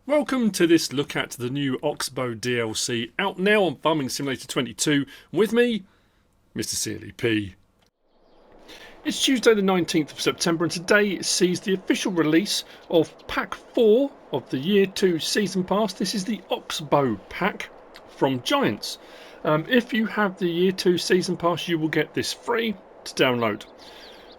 Welcome to this look at the new Oxbo DLC, out now on Farming Simulator 22, with me, MrSealyp. It's Tuesday the 19th of September and today sees the official release of Pack 4 of the Year 2 Season Pass. This is the Oxbo pack from Giants. If you have the Year 2 Season Pass, you will get this free to download.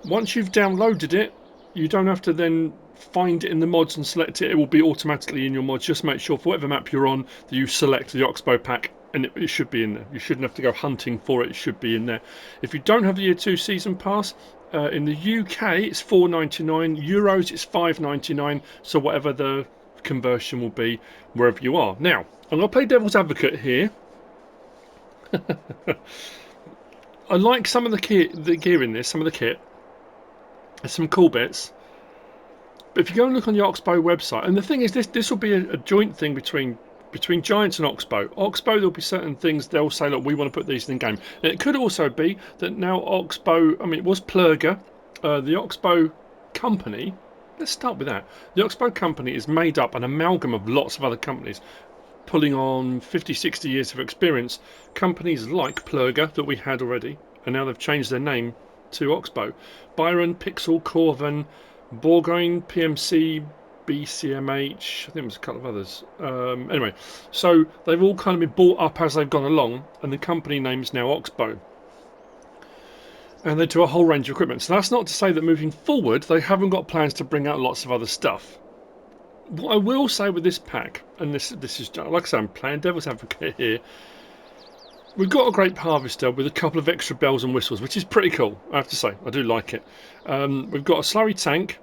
Once you've downloaded it, you don't have to then find it in the mods and select it. It will be automatically in your mods. Just make sure for whatever map you're on that you select the Oxbo pack, and it should be in there. You shouldn't have to go hunting for it. It should be in there. If you don't have the Year 2 Season Pass, in the UK it's €4.99, Euros it's $5.99, so whatever the conversion will be wherever you are. Now, I'm going to play devil's advocate here. I like some of the gear in this, some of the kit. There's some cool bits. But if you go and look on the Oxbo website, and the thing is, this will be a joint thing between Giants and Oxbo. Oxbo, there'll be certain things they'll say, look, we want to put these in the game. And it could also be that now Oxbo, I mean, it was Plurga, the Oxbo company. Let's start with that. The Oxbo company is made up an amalgam of lots of other companies, pulling on 50, 60 years of experience. Companies like Plurga that we had already, and now they've changed their name to Oxbo. Byron, Pixel, Corvan, Bourgogne, PMC, BCMH, I think there's a couple of others. Anyway, so they've all kind of been bought up as they've gone along, and the company name is now Oxbo. And they do a whole range of equipment. So that's not to say that moving forward they haven't got plans to bring out lots of other stuff. What I will say with this pack, and this is, like I say, I'm playing devil's advocate here. We've got a Grape harvester with a couple of extra bells and whistles, which is pretty cool, I have to say. I do like it. We've got a Slurry tank,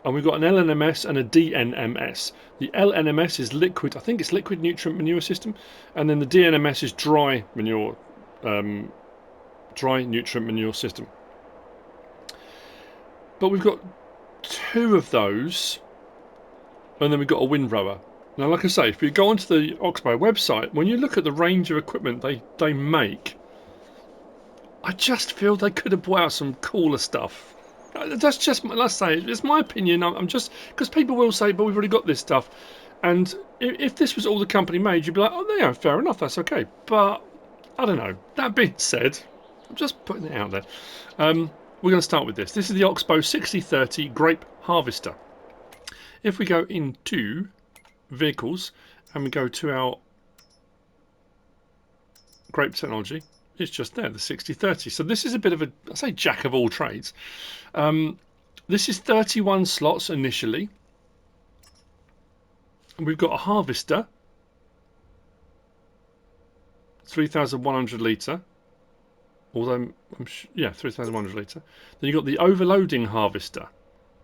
and we've got an LNMS and a DNMS. The LNMS is liquid, I think it's liquid nutrient manure system, and then the DNMS is dry manure, dry nutrient manure system. But we've got two of those, and then we've got a Windrower. Now, like I say, if you go onto the Oxbo website, when you look at the range of equipment they make, I just feel they could have brought out some cooler stuff. That's just, let's say, it's my opinion. I'm just, because people will say, but we've already got this stuff. And if this was all the company made, you'd be like, oh, yeah, fair enough, that's okay. But, I don't know. That being said, I'm just putting it out there. We're going to start with this. This is the Oxbo 6030 Grape Harvester. If we go into vehicles and we go to our Grape technology, it's just there, the 6030. So this is a bit of a, I say, jack of all trades. This is 31 slots initially. And we've got a harvester, 3,100 litre, although yeah, 3,100 litre. Then you've got the overloading harvester.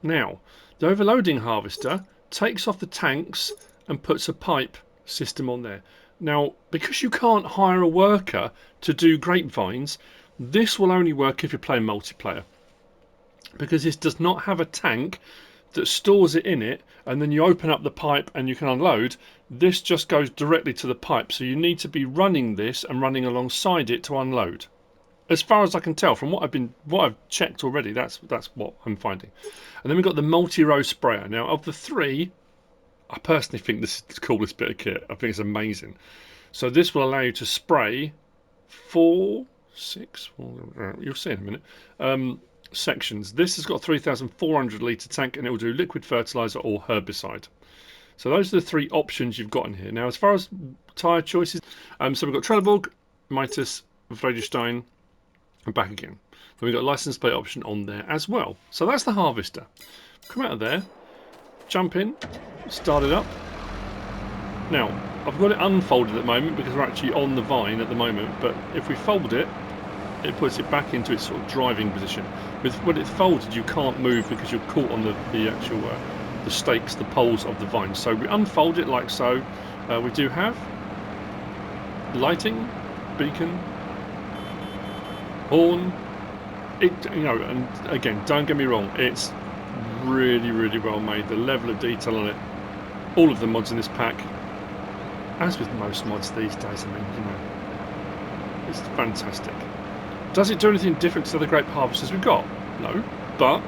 Now, the overloading harvester takes off the tanks and puts a pipe system on there. Now, because you can't hire a worker to do grapevines, this will only work if you're playing multiplayer. Because this does not have a tank that stores it in it, and then you open up the pipe and you can unload. This just goes directly to the pipe, so you need to be running this and running alongside it to unload. As far as I can tell, from what I've checked already, that's what I'm finding. And then we've got the multi-row sprayer. Now, of the three, I personally think this is the coolest bit of kit. I think it's amazing. So this will allow you to spray 4, 6, you'll see in a minute, sections. This has got a 3,400 litre tank, and it will do liquid fertiliser or herbicide. So those are the three options you've got in here. Now, as far as tyre choices, so we've got Trelleborg, Mitas, Vredestein, and back again. Then we've got a license plate option on there as well. So that's the harvester. Come out of there, jump in, start it up. Now, I've got it unfolded at the moment because we're actually on the vine at the moment, but if we fold it, it puts it back into its sort of driving position. When it's folded, you can't move because you're caught on the actual the stakes, the poles of the vine. So we unfold it like so. We do have lighting, beacon, horn. And again, don't get me wrong, it's really, really well made. The level of detail on it, all of the mods in this pack, as with most mods these days, I mean, it's fantastic. Does it do anything different to the Grape harvesters we've got? No, but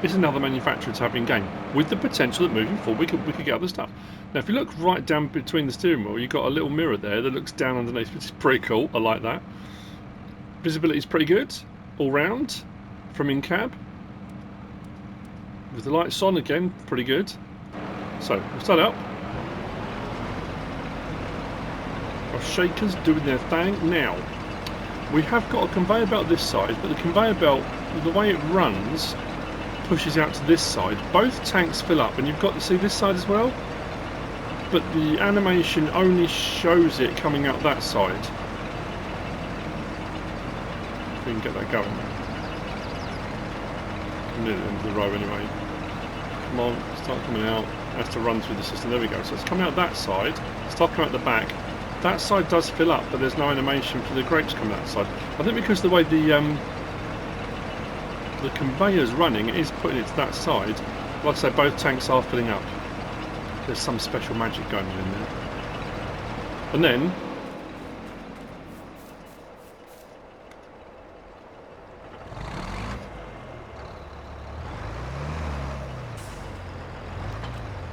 is another manufacturer to have in game, with the potential that moving forward we could get other stuff. Now, if you look right down between the steering wheel, you've got a little mirror there that looks down underneath, which is pretty cool. I like that. Visibility is pretty good all round from in cab. With the lights on again, pretty good. So we'll start up. Our shakers doing their thing now. We have got a conveyor belt this side, but the conveyor belt, the way it runs, pushes out to this side. Both tanks fill up, and you've got to see this side as well, but the animation only shows it coming out that side. If we can get that going. Near the end of the row anyway. Come on, start coming out. It has to run through the system. There we go. So it's coming out that side, start coming out the back. That side does fill up, but there's no animation for the grapes coming out that side. I think because the way the conveyor's running, it is putting it to that side. Like I say, both tanks are filling up. There's some special magic going on in there. And then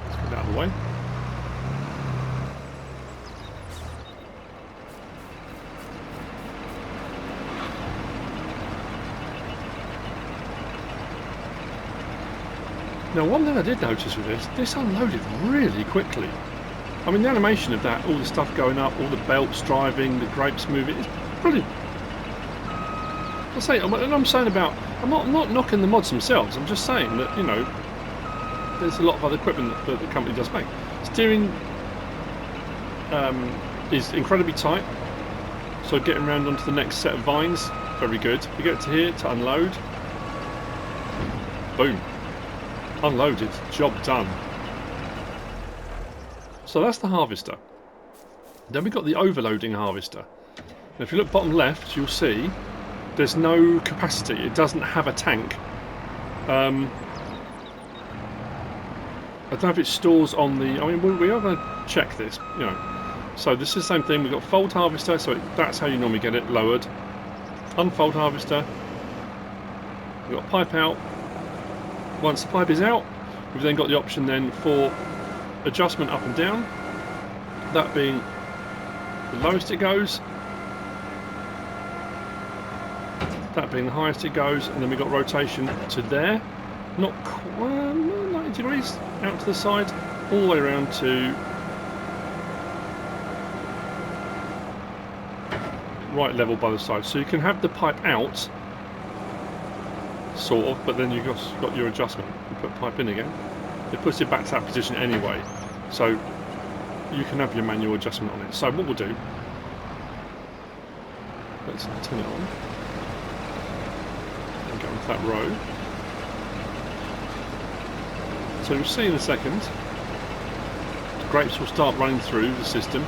let's get out of the way. Now, one thing I did notice with this unloaded really quickly. I mean, the animation of that, all the stuff going up, all the belts driving, the grapes moving, it's brilliant. I'm saying about, I'm not knocking the mods themselves, I'm just saying that, you know, there's a lot of other equipment that the company does make. Steering is incredibly tight, so getting around onto the next set of vines, very good. You get to here to unload, boom. Unloaded, job done. So that's the harvester. Then we've got the overloading harvester. Now if you look bottom left, you'll see there's no capacity. It doesn't have a tank. I don't know if it stores on the... I mean, we are going to check this, you know. So this is the same thing. We've got fold harvester, so that's how you normally get it lowered. Unfold harvester. We've got pipe out. Once the pipe is out, we've then got the option then for adjustment up and down, that being the lowest it goes, that being the highest it goes, and then we've got rotation to there, not quite 90 degrees, out to the side, all the way around to right level by the side. So you can have the pipe out, sort of, but then you've got your adjustment. You put pipe in again, it puts it back to that position anyway, so you can have your manual adjustment on it. So what we'll do, let's turn it on and go into that row. So you'll see in a second the grapes will start running through the system,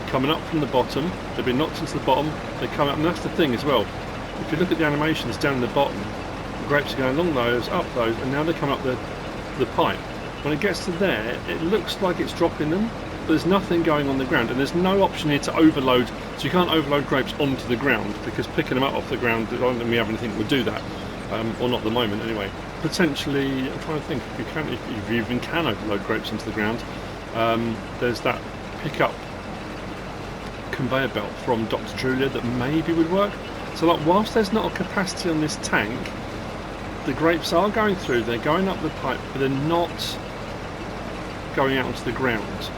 coming up from the bottom. They've been knocked into the bottom, they come up, and that's the thing as well, if you look at the animations down in the bottom, grapes are going along those, up those, and now they come up the pipe. When it gets to there, it looks like it's dropping them, but there's nothing going on the ground, and there's no option here to overload, so you can't overload grapes onto the ground, because picking them up off the ground, I don't think we have anything that would do that, or not at the moment anyway. Potentially, I'm trying to think, if you even can overload grapes into the ground, there's that pickup conveyor belt from Dr. Julia that maybe would work. So like, whilst there's not a capacity on this tank, the grapes are going through, they're going up the pipe, but they're not going out onto the ground.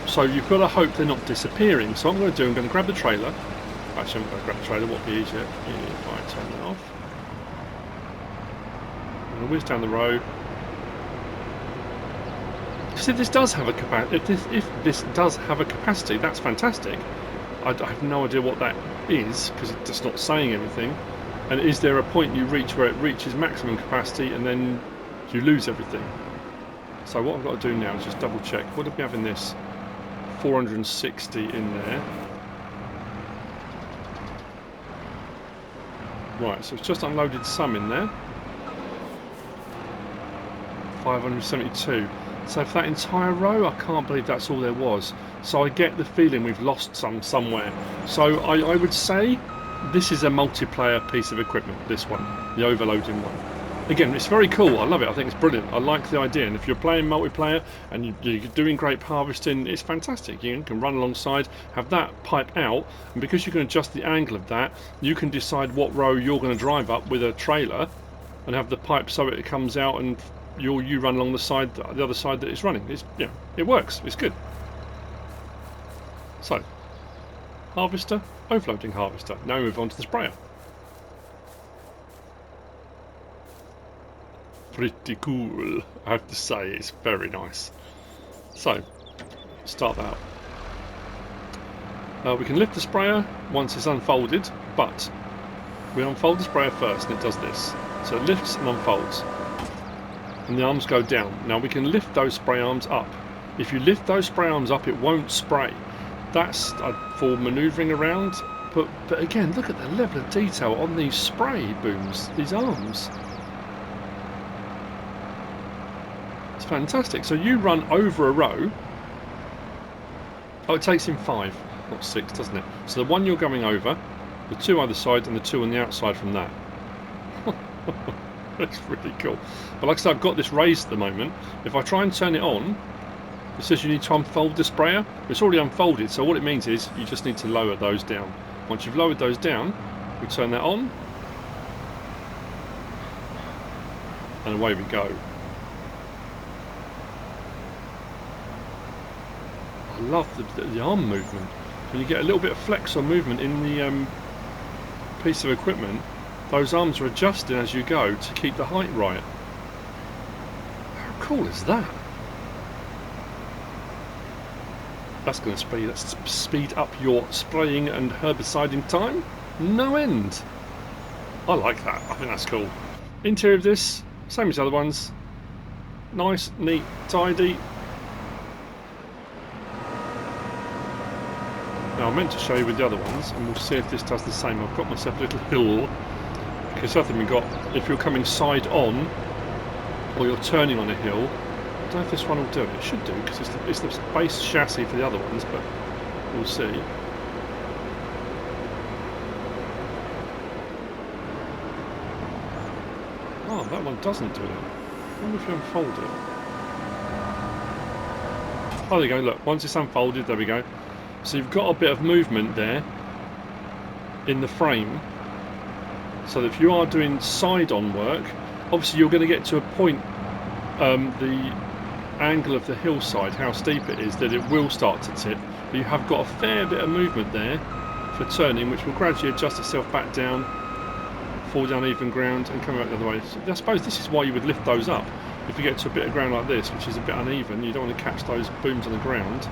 So you've got to hope they're not disappearing. So what I'm going to do, I'm going to grab the trailer. Actually, I'm going to grab the trailer, what would be easier if I turn that off. I'm going to whiz down the road. See, if this does have a capacity, if this does have a capacity, that's fantastic. I have no idea what that is, because it's just not saying anything. And is there a point you reach where it reaches maximum capacity and then you lose everything? So what I've got to do now is just double check. What do we have in this? 460 in there. Right, so it's just unloaded some in there. 572. So for that entire row, I can't believe that's all there was. So I get the feeling we've lost some somewhere. So I would say this is a multiplayer piece of equipment, this one, the overloading one. Again, it's very cool. I love it. I think it's brilliant. I like the idea. And if you're playing multiplayer and you're doing grape harvesting, it's fantastic. You can run alongside, have that pipe out, and because you can adjust the angle of that, you can decide what row you're going to drive up with a trailer, and have the pipe so it comes out and you run along the other side that it's running. It works. It's good. So, harvester, overloading harvester. Now we move on to the sprayer. Pretty cool, I have to say. It's very nice. So, start that up. We can lift the sprayer once it's unfolded, but we unfold the sprayer first and it does this. So it lifts and unfolds, and the arms go down. Now we can lift those spray arms up. If you lift those spray arms up, it won't spray. That's for manoeuvring around, but again, look at the level of detail on these spray booms, these arms. It's fantastic. So you run over a row. Oh, it takes him 5, not 6, doesn't it? So the one you're going over, the 2 either side, and the 2 on the outside from that. That's really cool. But like I said, I've got this raised at the moment. If I try and turn it on, it says you need to unfold the sprayer. It's already unfolded, so what it means is you just need to lower those down. Once you've lowered those down, we turn that on, and away we go. I love the arm movement. When you get a little bit of flex or movement in the piece of equipment, those arms are adjusting as you go to keep the height right. How cool is that? That's going to speed up your spraying and herbiciding time. No end. I like that. I think that's cool. Interior of this, same as the other ones. Nice, neat, tidy. Now I meant to show you with the other ones, and we'll see if this does the same. I've got myself a little hill, because the other thing we've got, if you're coming side on, or you're turning on a hill, I don't know if this one will do it. It should do, because it's the base chassis for the other ones, but we'll see. Oh, that one doesn't do it. I wonder if you unfold it. Oh, there you go, look, once it's unfolded, there we go. So you've got a bit of movement there in the frame, so that if you are doing side-on work, obviously you're going to get to a point, the angle of the hillside, how steep it is, that it will start to tip, but you have got a fair bit of movement there for turning, which will gradually adjust itself back down, fall down even ground and come back the other way. So I suppose this is why you would lift those up. If you get to a bit of ground like this, which is a bit uneven, you don't want to catch those booms on the ground.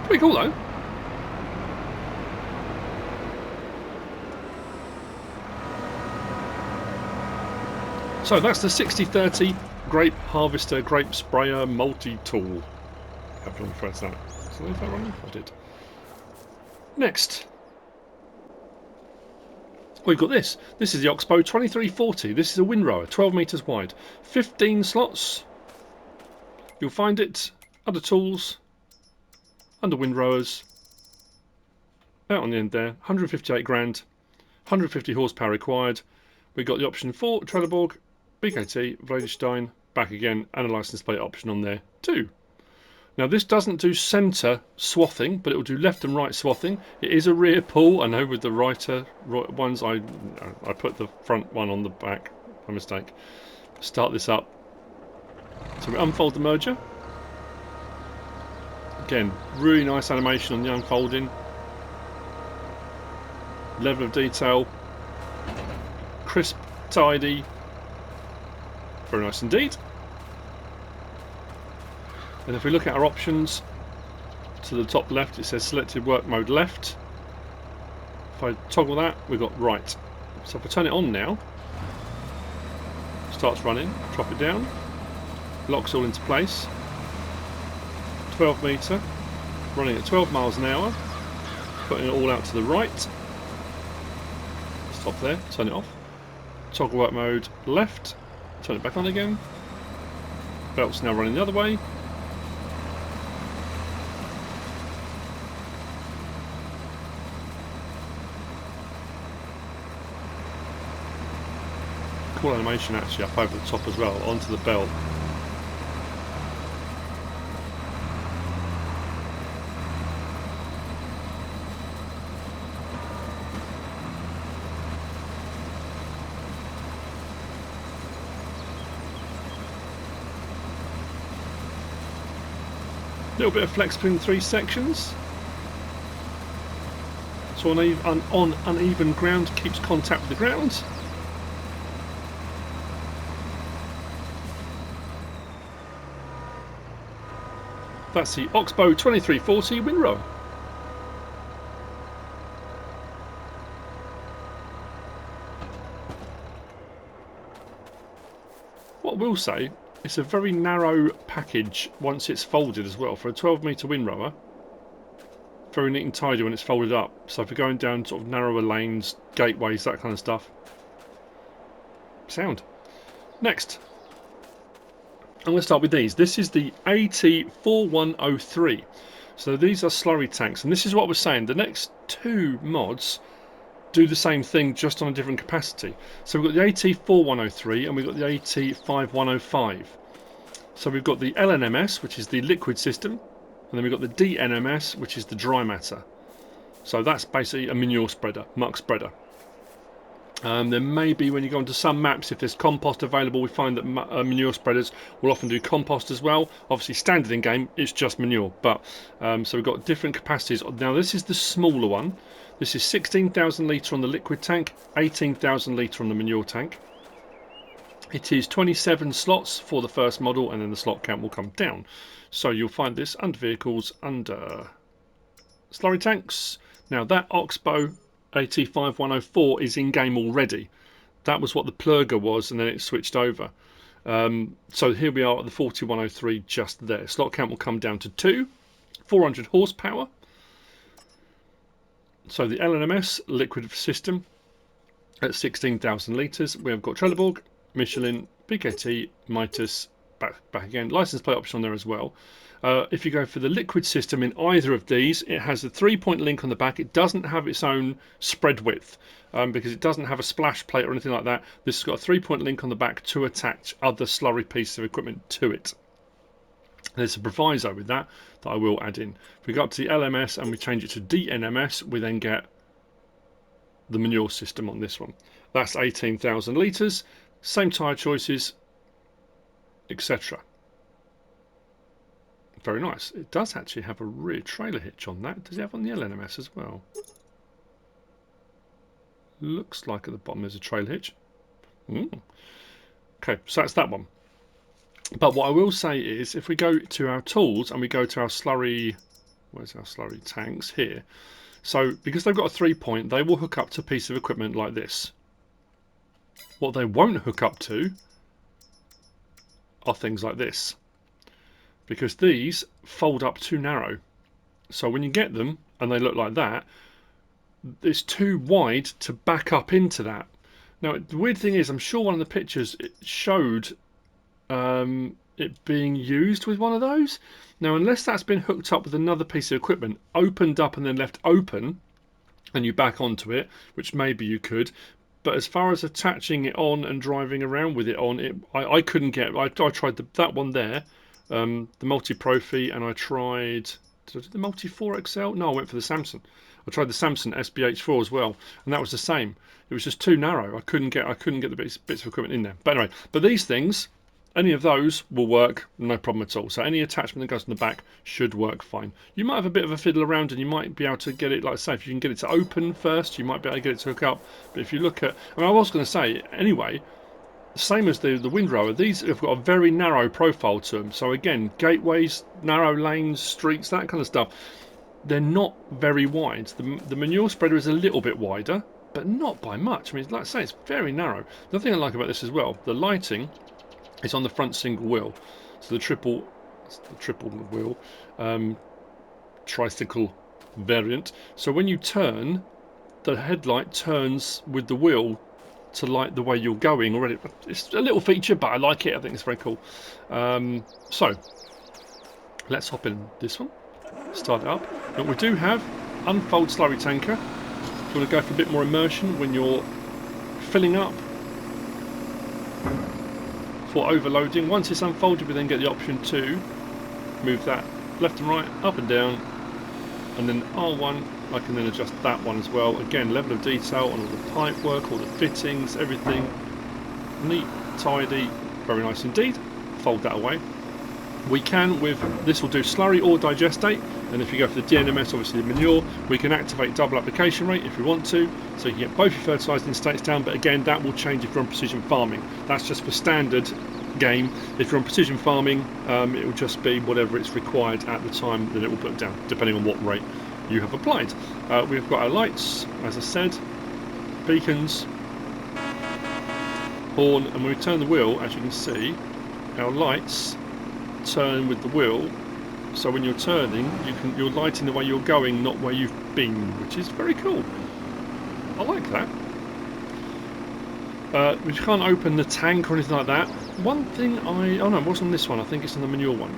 Pretty cool though. So that's the 6030 Grape Harvester Grape Sprayer Multi-Tool. Hope you press that. So leave that running? I did. Next, we've got this. This is the Oxbo 2340. This is a Windrower, 12 metres wide. 15 slots. You'll find it under Tools, under Windrowers, out on the end there, 158 grand, 150 horsepower required. We've got the option for Trelleborg, BKT, Vladestein, back again, and a license plate option on there too. Now this doesn't do centre swathing, but it will do left and right swathing. It is a rear pull. I know with the right ones, I put the front one on the back by mistake. Start this up. So we unfold the merger. Again, really nice animation on the unfolding. Level of detail. Crisp, tidy. Very nice indeed. And if we look at our options, to the top left it says selected work mode left. If I toggle that, we've got right. So if I turn it on now, starts running, drop it down, locks all into place. 12 metre, running at 12 miles an hour, putting it all out to the right. Stop there, turn it off. Toggle work mode left, turn it back on again. Belt's now running the other way. cool animation actually up over the top as well, onto the belt. Little bit of flex between the three sections. So on uneven ground keeps contact with the ground. That's the Oxbo 2340 Windrower. What I will say, it's a very narrow package once it's folded as well. For a 12-metre Windrower, very neat and tidy when it's folded up. So if you're going down sort of narrower lanes, gateways, that kind of stuff. Sound. Next, I'm going to start with these. This is the AT4103. So these are slurry tanks, and this is what I was saying. The next two mods do the same thing, just on a different capacity. So we've got the AT4103 and we've got the AT5105. So we've got the LNMS, which is the liquid system, and then we've got the DNMS, which is the dry matter. So that's basically a manure spreader, muck spreader. There may be, when you go onto some maps, if there's compost available, we find that manure spreaders will often do compost as well. Obviously standard in game, it's just manure. But so we've got different capacities. Now this is the smaller one. This is 16,000 litre on the liquid tank, 18,000 litre on the manure tank. It is 27 slots for the first model, and then the slot count will come down. So you'll find this under vehicles, under slurry tanks. Now that Oxbo AT5104 is in game already. That was what the Plurger was, and then it switched over. So here we are at the 4103 just there. Slot count will come down to 2, 400 horsepower. So the LNMS liquid system at 16,000 litres. We have got Trelleborg, Michelin, PKT, Mitas, back again. License plate option on there as well. If you go for the liquid system in either of these, it has a 3-point link on the back. It doesn't have its own spread width because it doesn't have a splash plate or anything like that. This has got a 3-point link on the back to attach other slurry pieces of equipment to it. There's a proviso with that I will add in. If we go up to the LMS and we change it to DNMS, we then get the manure system on this one. That's 18,000 litres, same tyre choices, etc. Very nice. It does actually have a rear trailer hitch on that. Does it have on the LNMS as well? Looks like at the bottom there's a trailer hitch. Okay, so that's that one. But what I will say is, if we go to our tools and we go to our slurry, where's our slurry tanks here? So because they've got a 3-point, they will hook up to a piece of equipment like this. What they won't hook up to are things like this, because these fold up too narrow. So when you get them and they look like that, it's too wide to back up into that. Now the weird thing is, I'm sure one of the pictures it showed it being used with one of those. Now unless that's been hooked up with another piece of equipment, opened up and then left open, and you back onto it, which maybe you could, but as far as attaching it on and driving around with it on, I couldn't get. I tried that one there, the multi-profi, and I tried. Did I do the multi 4XL? No, I went for the Samsung. I tried the Samsung SBH4 as well, and that was the same. It was just too narrow. I couldn't get the bits of equipment in there. But anyway, but these things, any of those will work, no problem at all. So any attachment that goes in the back should work fine. You might have a bit of a fiddle around and you might be able to get it, like I say, if you can get it to open first, you might be able to get it to hook up. But if you look at, I mean, I was going to say, anyway, same as the Windrower, these have got a very narrow profile to them. So again, gateways, narrow lanes, streets, that kind of stuff, they're not very wide. The manure spreader is a little bit wider, but not by much. I mean, like I say, it's very narrow. The other thing I like about this as well, the lighting, it's on the front single wheel, so the triple wheel tricycle variant. So when you turn, the headlight turns with the wheel to light the way you're going already. It's a little feature, but I like it. I think it's very cool. So let's hop in this one, start it up. Now we do have unfold slurry tanker. If you want to go for a bit more immersion when you're filling up, for overloading. Once it's unfolded, we then get the option to move that left and right, up and down, and then R1 I can then adjust that one as well. Again, level of detail on all the pipe work, all the fittings, everything neat, tidy, very nice indeed. Fold that away. We can, with this will do slurry or digestate, and if you go for the DNMS, obviously the manure, we can activate double application rate if we want to, so you can get both your fertilising states down, but again that will change if you're on precision farming. That's just for standard game. If you're on precision farming, it will just be whatever it's required at the time that it will put down, depending on what rate you have applied. We've got our lights, as I said, beacons, horn, and when we turn the wheel, as you can see, our lights turn with the wheel, so when you're turning you're lighting the way you're going, not where you've been, which is very cool. I like that. We can't open the tank or anything like that. One thing oh no, it wasn't on this one, I think it's on the manure one.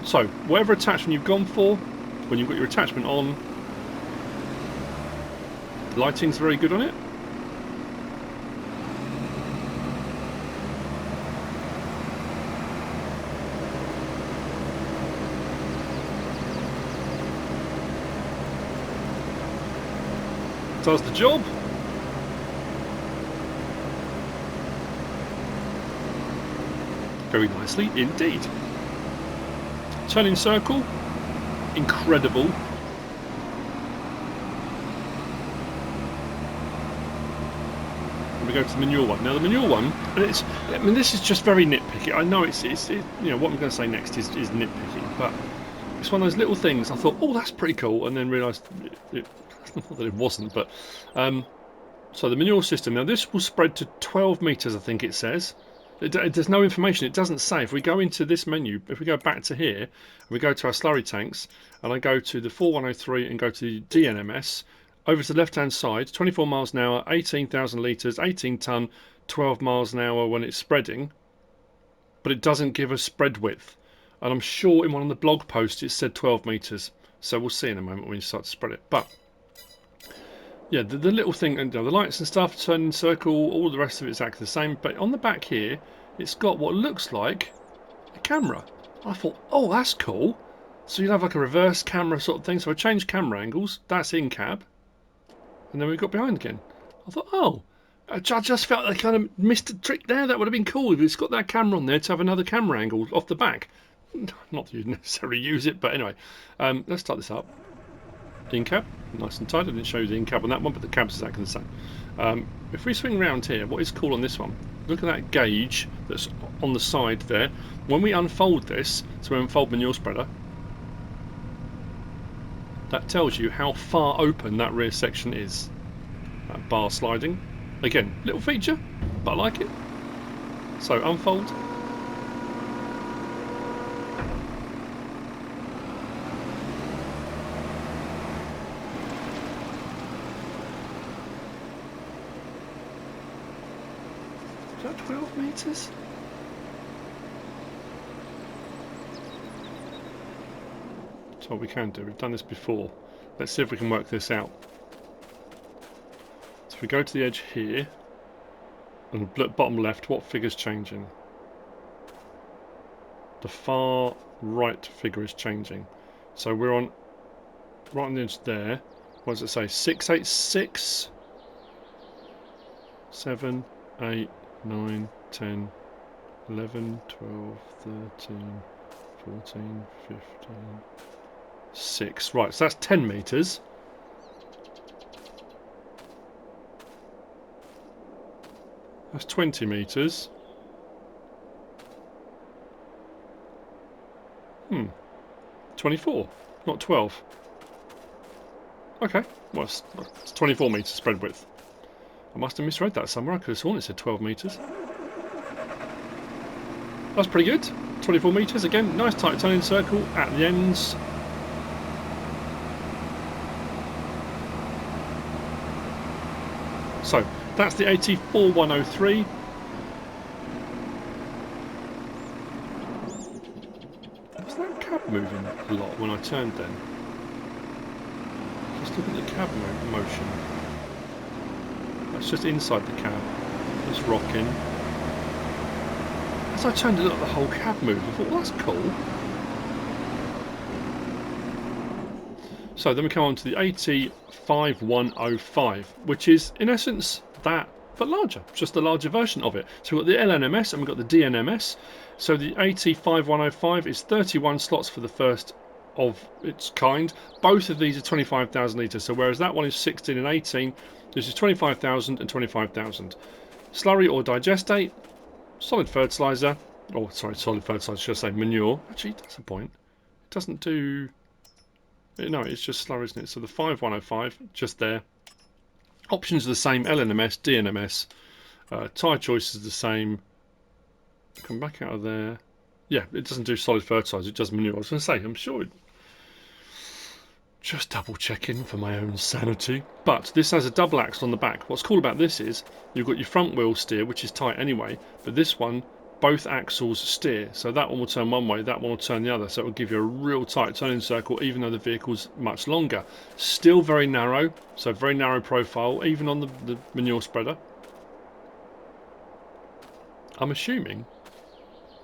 So whatever attachment you've gone for, when you've got your attachment on, the lighting's very good on it. Does the job. Very nicely indeed. Turning circle, incredible. And we go to the manure one. Now the manure one, and I mean this is just very nitpicky. I know it's you know what I'm going to say next is nitpicky, but it's one of those little things. I thought, oh, that's pretty cool, and then realised not that it wasn't, but so the manure system, now this will spread to 12 metres, I think it says. There's no information, it doesn't say. If we go into this menu, if we go back to here, we go to our slurry tanks, and I go to the 4103 and go to the DNMS, over to the left hand side, 24 miles an hour, 18,000 litres, 18 tonne, 12 miles an hour when it's spreading, but it doesn't give us spread width. And I'm sure in one of the blog posts it said 12 metres, so we'll see in a moment when you start to spread it. But yeah, the little thing, and the lights and stuff, turning circle, all the rest of it is exactly the same. But on the back here, it's got what looks like a camera. I thought, oh, that's cool. So you'll have like a reverse camera sort of thing. So I changed camera angles. That's in cab, and then we got behind again. I thought, oh, I just felt I kind of missed a trick there. That would have been cool if it's got that camera on there to have another camera angle off the back. Not that you'd necessarily use it, but anyway, let's start this up. In cab, nice and tight. I didn't show you the in cab on that one, but the cab's exactly the same. If we swing round here, what is cool on this one, look at that gauge that's on the side there. When we unfold this, so we unfold manure spreader, that tells you how far open that rear section is. That bar sliding, again, little feature, but I like it. So unfold. Is that 12 metres? That's what we can do. We've done this before. Let's see if we can work this out. So if we go to the edge here, and bottom left, what figure's changing? The far right figure is changing. So we're on right on the edge there. What does it say? 686, 7, 8, 9, 10, 11, 12, 13, 14, 15, 6. Right, so that's 10 metres. That's 20 metres. 24, not 12. Okay, well, it's 24 metres spread width. I must have misread that somewhere. I could have sworn it said 12 metres. That's pretty good. 24 metres, again, nice tight turning circle at the ends. So, that's the 84103. Was that cab moving a lot when I turned then? Just look at the cab motion. That's just inside the cab. It's rocking. As I turned it up, the whole cab moved. I thought, well, that's cool. So then we come on to the AT5105, which is in essence that, but larger, just a larger version of it. So we've got the LNMS and we've got the DNMS. So the AT5105 is 31 slots for the first of its kind. Both of these are 25,000 litres. So whereas that one is 16 and 18, this is 25,000 and 25,000. Slurry or digestate, solid fertiliser, oh sorry, solid fertiliser, should I say manure. Actually, that's a point. It doesn't do. No, it's just slurry, isn't it? So the 5105, just there. Options are the same, LNMS, DNMS. Tyre choice is the same. Come back out of there. Yeah, it doesn't do solid fertiliser, it does manure. I was going to say, I'm sure it... Just double checking for my own sanity. But this has a double axle on the back. What's cool about this is, you've got your front wheel steer, which is tight anyway, but this one, both axles steer, so that one will turn one way, that one will turn the other, so it will give you a real tight turning circle even though the vehicle's much longer. Still very narrow, so very narrow profile even on the manure spreader. I'm assuming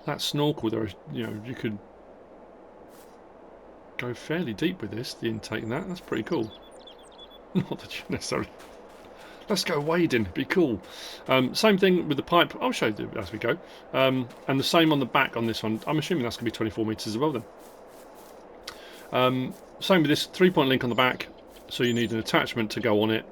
that snorkel there is, you know, you could go fairly deep with this, the intake and that's pretty cool. Not that you necessarily... Let's go wading, it'd be cool. Same thing with the pipe, I'll show you as we go. And the same on the back on this one. I'm assuming that's going to be 24 metres as well then. Same with this 3-point link on the back, so you need an attachment to go on it.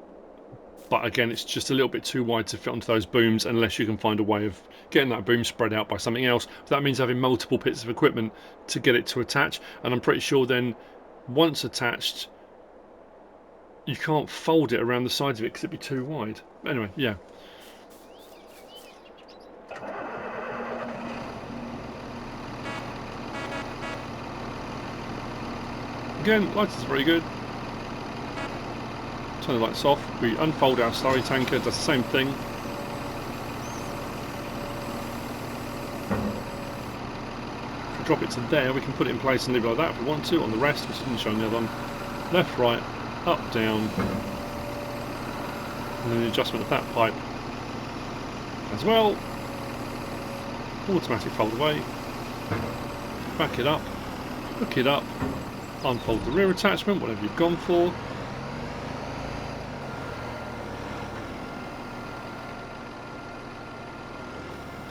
But again, it's just a little bit too wide to fit onto those booms unless you can find a way of getting that boom spread out by something else. That means having multiple bits of equipment to get it to attach. And I'm pretty sure then, once attached, you can't fold it around the sides of it because it'd be too wide. Anyway, yeah. Again, light is very good. Turn the lights off. We unfold our slurry tanker, does the same thing. If we drop it to there, we can put it in place and leave it like that if we want to. On the rest, which didn't show on the other one. Left, right, up, down, and then the adjustment of that pipe as well. Automatic fold away, back it up, hook it up, unfold the rear attachment, whatever you've gone for.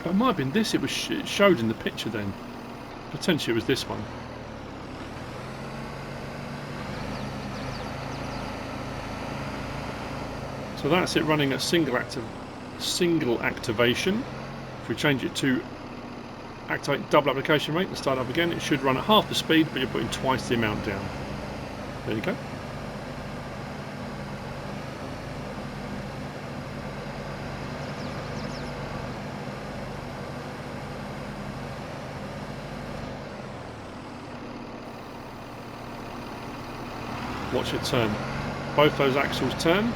It might have been this, it showed in the picture then. Potentially it was this one. So that's it running at single activation. If we change it to activate double application rate and start up again, it should run at half the speed, but you're putting twice the amount down. There you go. Watch it turn. Both those axles turn.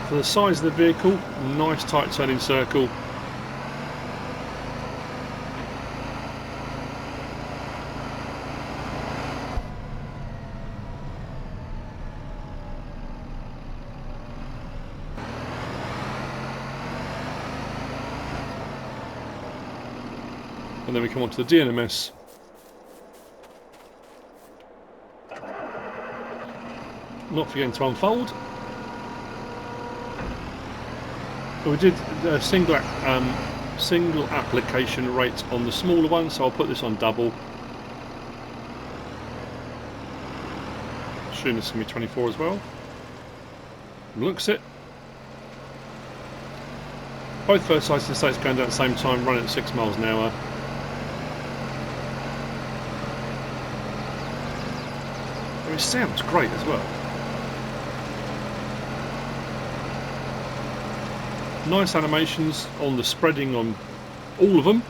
For the size of the vehicle, nice tight turning circle. And then we come on to the DNMS. Not forgetting to unfold. We did a single application rate on the smaller one, so I'll put this on double. Assuming this is going to be 24 as well. Looks it. Both fertiliser states going down at the same time, running at 6 miles an hour. I mean, it sounds great as well. Nice animations on the spreading on all of them.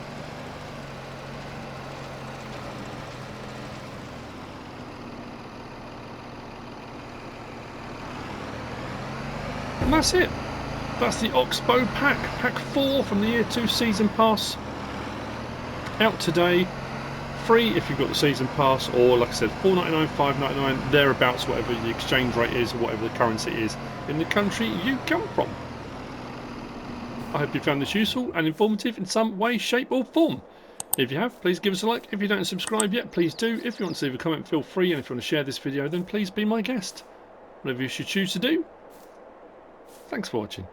And that's it. That's the Oxbo pack. Pack 4 from the Year 2 Season Pass. Out today. Free if you've got the Season Pass, or like I said, $4.99, $5.99, thereabouts, whatever the exchange rate is, or whatever the currency is in the country you come from. I hope you found this useful and informative in some way, shape or form. If you have, please give us a like. If you don't subscribe yet, please do. If you want to leave a comment, feel free. And if you want to share this video, then please be my guest. Whatever you should choose to do. Thanks for watching.